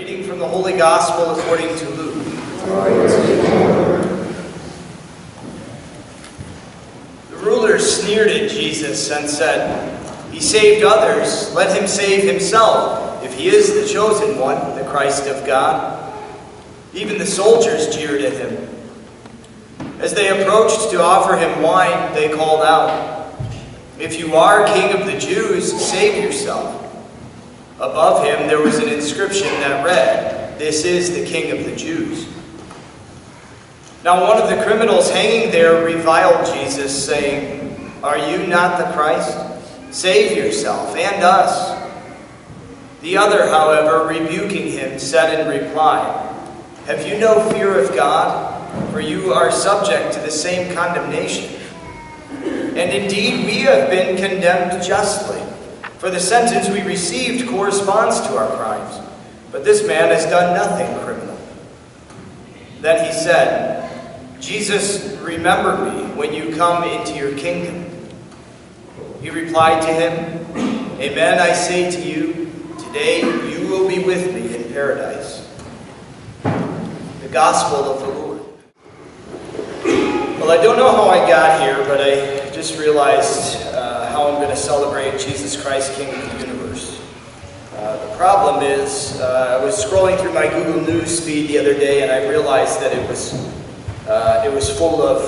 Reading from the Holy Gospel according to Luke. The rulers sneered at Jesus and said, "He saved others, let him save himself, if he is the chosen one, the Christ of God." Even the soldiers jeered at him. As they approached to offer him wine, they called out, "If you are King of the Jews, save yourself." Above him there was an inscription that read, "This is the King of the Jews." Now one of the criminals hanging there reviled Jesus, saying, "Are you not the Christ? Save yourself and us." The other, however, rebuking him, said in reply, "Have you no fear of God? For you are subject to the same condemnation. And indeed we have been condemned justly. For the sentence we received corresponds to our crimes. But this man has done nothing criminal." Then he said, "Jesus, remember me when you come into your kingdom." He replied to him, "Amen, I say to you, today you will be with me in paradise." The Gospel of the Lord. Well, I don't know how I got here, but I just realized how I'm going to celebrate Jesus Christ, King of the universe. The problem is, I was scrolling through my Google News feed the other day, and I realized that it was full of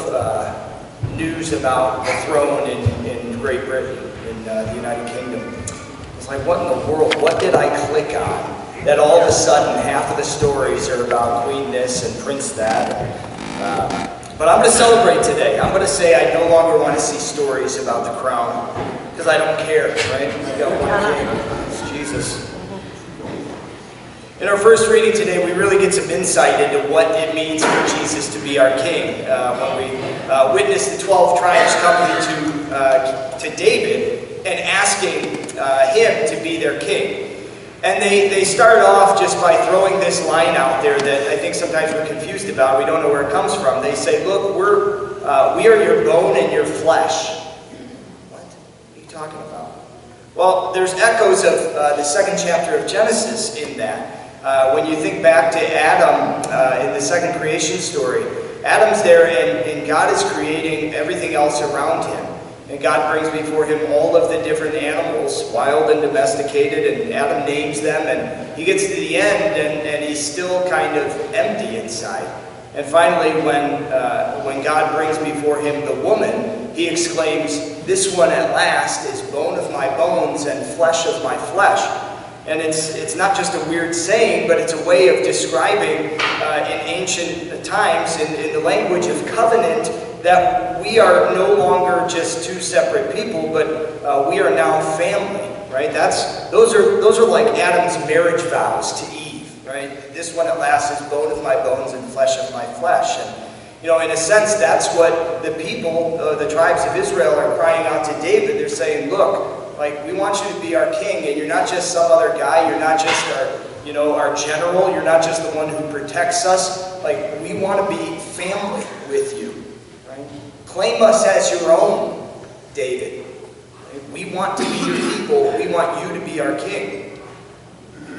news about the throne in Great Britain, in the United Kingdom. It's like, what in the world? What did I click on? That all of a sudden, half of the stories are about Queen this and Prince that. But I'm going to celebrate today. I'm going to say I no longer want to see stories about the crown, because I don't care, right? I don't want to care. It's Jesus. In our first reading today, we really get some insight into what it means for Jesus to be our king. When we witness the 12 tribes coming to David and asking him to be their king. And they start off just by throwing this line out there that I think sometimes we're confused about. We don't know where it comes from. They say, "Look, we are your bone and your flesh." What are you talking about? Well, there's echoes of the second chapter of Genesis in that. When you think back to Adam in the second creation story, Adam's there and God is creating everything else around him. And God brings before him all of the different animals, wild and domesticated, and Adam names them, and he gets to the end, and he's still kind of empty inside. And finally, when God brings before him the woman, he exclaims, "This one at last is bone of my bones and flesh of my flesh." And it's not just a weird saying, but it's a way of describing in ancient times, in the language of covenant, that we are no longer just two separate people, but we are now family, right? Those are like Adam's marriage vows to Eve, right? "This one at last is bone of my bones and flesh of my flesh." And in a sense, that's what the people, the tribes of Israel, are crying out to David. They're saying, "Look, we want you to be our king, and you're not just some other guy. You're not just our general. You're not just the one who protects us. We want to be family with you. Claim us as your own, David. We want to be your people. We want you to be our king."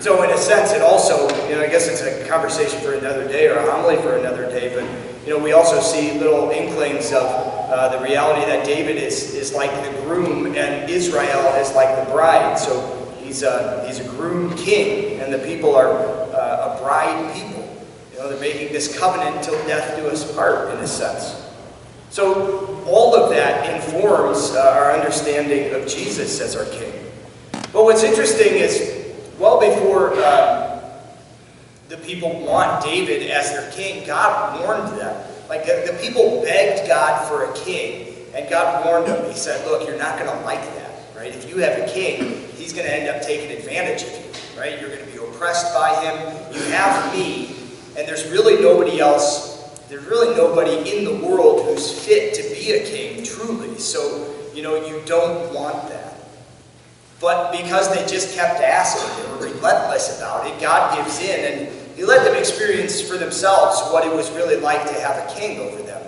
So in a sense, it also, I guess it's a conversation for another day or a homily for another day, but, we also see little inklings of the reality that David is like the groom and Israel is like the bride. So he's a groom king, and the people are a bride people. They're making this covenant until death do us part, in a sense. So all of that informs our understanding of Jesus as our king. But what's interesting is, well before the people want David as their king, God warned them. The people begged God for a king, and God warned them. He said, "Look, you're not going to like that, right? If you have a king, he's going to end up taking advantage of you, right? You're going to be oppressed by him. You have me, and there's really nobody else. There's really nobody in the world who's fit to be a king, truly. So, you don't want that." But because they just kept asking, they were relentless about it, God gives in, and he let them experience for themselves what it was really like to have a king over them.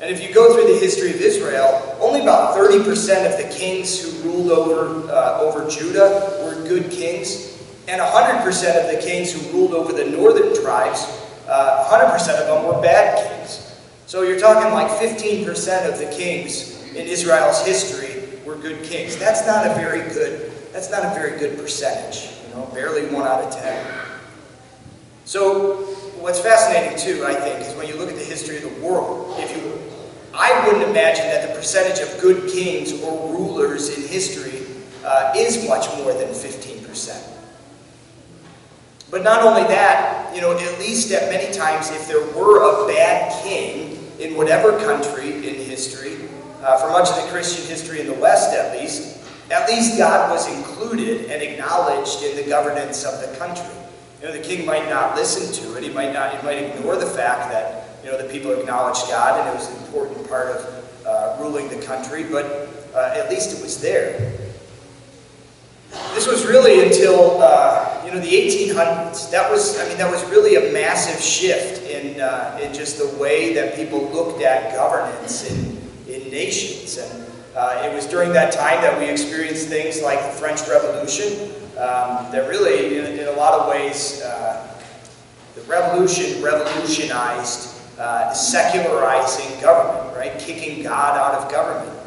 And if you go through the history of Israel, only about 30% of the kings who ruled over Judah were good kings. And 100% of the kings who ruled over the northern tribes, 100% of them were bad kings. So you're talking like 15% of the kings in Israel's history were good kings. That's not a very good percentage. Barely 1 out of 10. So what's fascinating too, I think, is when you look at the history of the world, I wouldn't imagine that the percentage of good kings or rulers in history is much more than 15%. But not only that, at least at many times, if there were a bad king in whatever country in history, for much of the Christian history in the West at least God was included and acknowledged in the governance of the country. The king might not listen to it. He might ignore the fact that the people acknowledged God and it was an important part of ruling the country, but at least it was there. This was really until the 1800s. That was really a massive shift in just the way that people looked at governance in nations. And it was during that time that we experienced things like the French Revolution. That really, in a lot of ways, the revolution revolutionized secularizing government, right? Kicking God out of government.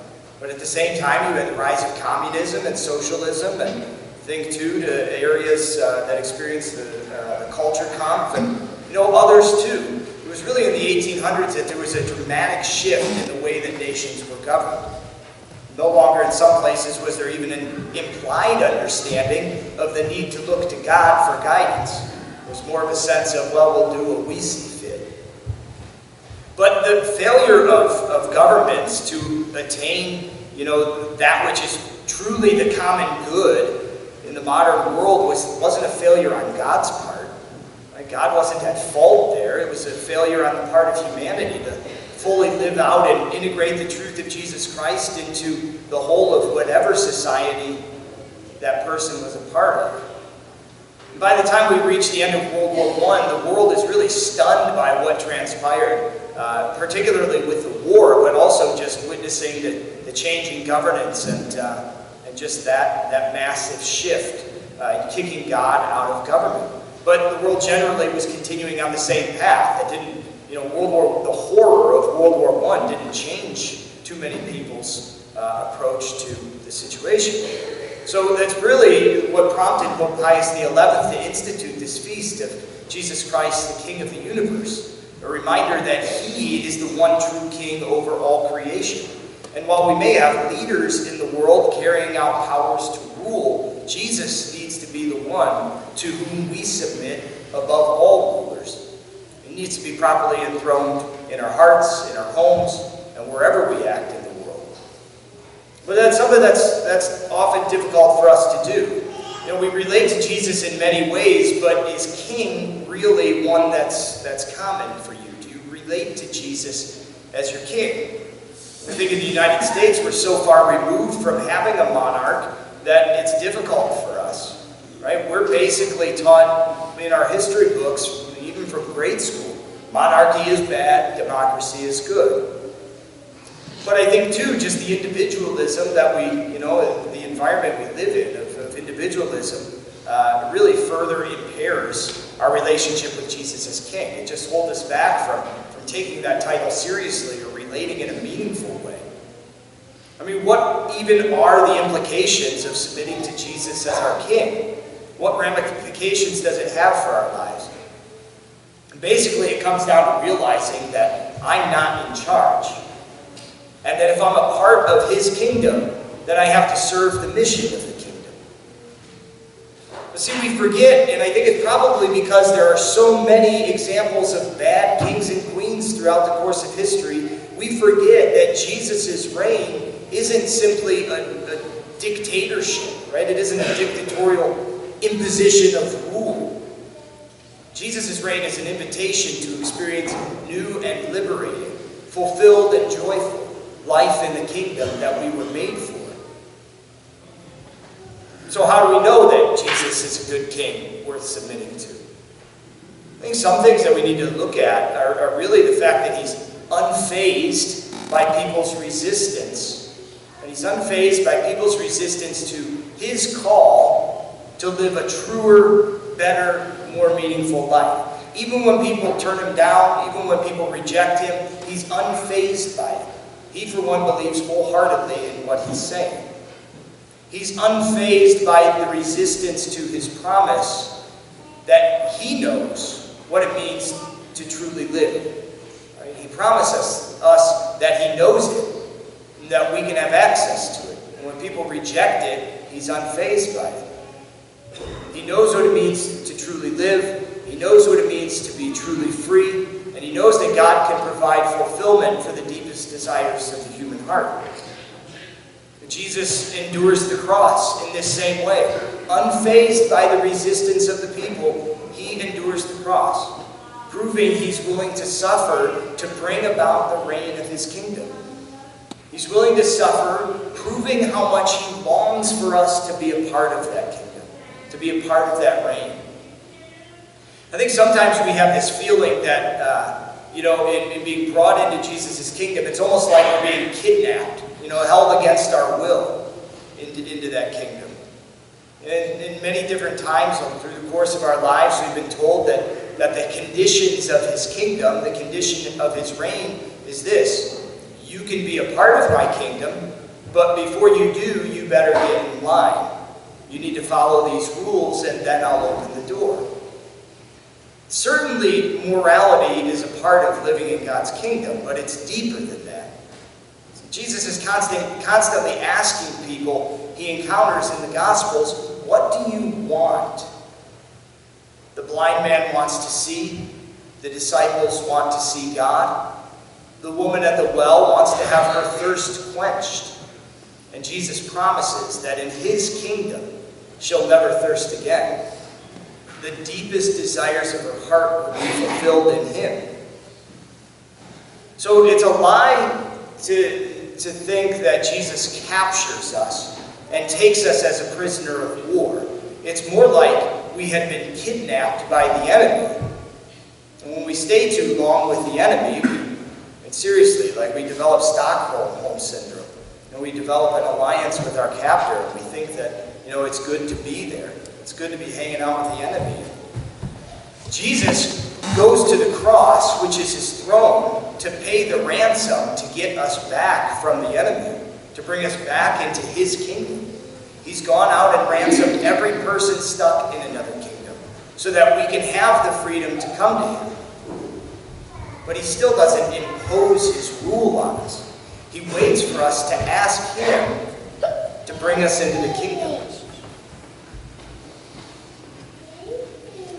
But at the same time, you had the rise of communism and socialism, and think too to areas that experienced the culture conf, and others too. It was really in the 1800s that there was a dramatic shift in the way that nations were governed. No longer in some places was there even an implied understanding of the need to look to God for guidance. It was more of a sense of, well, we'll do what we see fit. But the failure of governments to attain, that which is truly the common good in the modern world wasn't a failure on God's part. Right? God wasn't at fault there. It was a failure on the part of humanity to fully live out and integrate the truth of Jesus Christ into the whole of whatever society that person was a part of. And by the time we reach the end of World War I, the world is really stunned by what transpired, particularly with the war, but also just witnessing the changing governance and just that massive shift in kicking God out of government. But the world generally was continuing on the same path. It didn't, the horror of World War I didn't change too many people's approach to the situation. So that's really what prompted Pope Pius XI to institute this feast of Jesus Christ, the King of the universe. A reminder that He is the one true King over all creation. And while we may have leaders in the world carrying out powers to rule, Jesus needs to be the one to whom we submit above all rulers. He needs to be properly enthroned in our hearts, in our homes, and wherever we act in the world. But that's something that's often difficult for us to do. We relate to Jesus in many ways, but is King really one that's common for you? Do you relate to Jesus as your King? I think in the United States, we're so far removed from having a monarch that it's difficult for us, right? We're basically taught in our history books, even from grade school, monarchy is bad, democracy is good. But I think too, just the individualism that the environment we live in of individualism really further impairs our relationship with Jesus as King. It just holds us back from taking that title seriously or relating in a meaningful way. I mean, what even are the implications of submitting to Jesus as our King? What ramifications does it have for our lives? Basically, it comes down to realizing that I'm not in charge. And that if I'm a part of His kingdom, then I have to serve the mission of the kingdom. But see, we forget, and I think it's probably because there are so many examples of bad kings and queens throughout the course of history, we forget that Jesus' reign isn't simply a dictatorship, right? It isn't a dictatorial imposition of rule. Jesus' reign is an invitation to experience new and liberating, fulfilled and joyful life in the kingdom that we were made for. So how do we know that Jesus is a good king worth submitting to? I think some things that we need to look at are really the fact that He's unfazed by people's resistance. And He's unfazed by people's resistance to His call to to live a truer, better, more meaningful life. Even when people turn him down, even when people reject him, he's unfazed by it. He, for one, believes wholeheartedly in what he's saying. He's unfazed by the resistance to his promise that he knows what it means to truly live. Right? He promises us that he knows it, and that we can have access to it. And when people reject it, he's unfazed by it. He knows what it means to truly live. He knows what it means to be truly free. And he knows that God can provide fulfillment for the deepest desires of the human heart. Jesus endures the cross in this same way. Unfazed by the resistance of the people, he endures the cross, proving he's willing to suffer to bring about the reign of his kingdom. He's willing to suffer, proving how much he longs for us to be a part of that kingdom, to be a part of that reign. I think sometimes we have this feeling that, in being brought into Jesus' kingdom, it's almost like we're being kidnapped, held against our will into that kingdom. And in many different times through the course of our lives, we've been told that the conditions of his kingdom, the condition of his reign is this: you can be a part of my kingdom, but before you do, you better get in line. You need to follow these rules, and then I'll open the door. Certainly, morality is a part of living in God's kingdom, but it's deeper than that. Jesus is constantly asking people he encounters in the Gospels, what do you want? The blind man wants to see. The disciples want to see God. The woman at the well wants to have her thirst quenched. And Jesus promises that in his kingdom, she'll never thirst again. The deepest desires of her heart will be fulfilled in him. So it's a lie to think that Jesus captures us and takes us as a prisoner of war. It's more like we had been kidnapped by the enemy. And when we stay too long with the enemy, seriously, like we develop Stockholm syndrome. And we develop an alliance with our captor, and we think that, it's good to be there. It's good to be hanging out with the enemy. Jesus goes to the cross, which is his throne, to pay the ransom to get us back from the enemy, to bring us back into his kingdom. He's gone out and ransomed every person stuck in another kingdom, so that we can have the freedom to come to him. But he still doesn't impose his rule on us. He waits for us to ask him to bring us into the kingdom.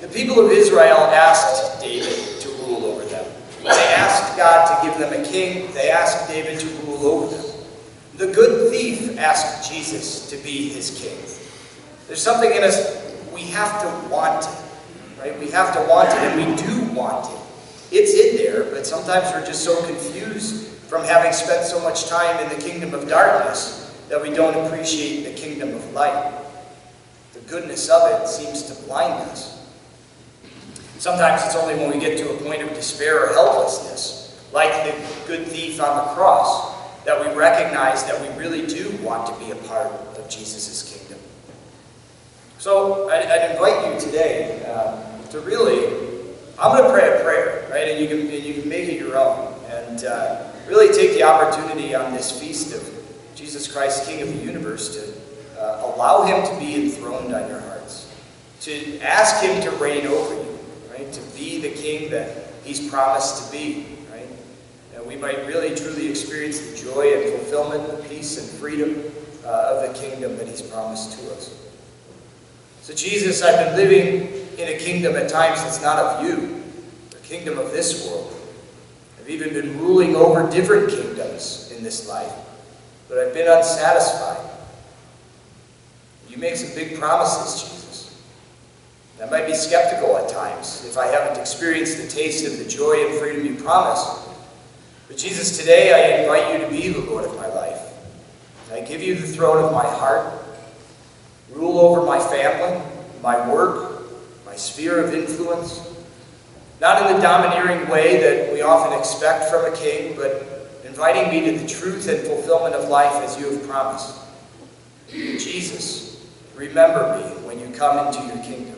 The people of Israel asked David to rule over them. They asked God to give them a king. They asked David to rule over them. The good thief asked Jesus to be his king. There's something in us, we have to want it, right? We have to want it, and we do want it. It's in there, but sometimes we're just so confused from having spent so much time in the kingdom of darkness that we don't appreciate the kingdom of light. The goodness of it seems to blind us. Sometimes it's only when we get to a point of despair or helplessness, like the good thief on the cross, that we recognize that we really do want to be a part of Jesus' kingdom. So I'd invite you today to really, I'm going to pray a prayer, right? And you can make it your own. And really take the opportunity on this feast of Jesus Christ, King of the universe, to allow him to be enthroned on your hearts. To ask him to reign over you, right? To be the king that he's promised to be, right? And we might really truly experience the joy and fulfillment, the peace and freedom of the kingdom that he's promised to us. So Jesus, I've been living in a kingdom at times that's not of you, the kingdom of this world. I've even been ruling over different kingdoms in this life, but I've been unsatisfied. You make some big promises, Jesus. I might be skeptical at times if I haven't experienced the taste of the joy and freedom you promise. But Jesus, today I invite you to be the Lord of my life. I give you the throne of my heart. Rule over my family, my work, my sphere of influence. Not in the domineering way that we often expect from a king, but inviting me to the truth and fulfillment of life as you have promised. Jesus, remember me when you come into your kingdom.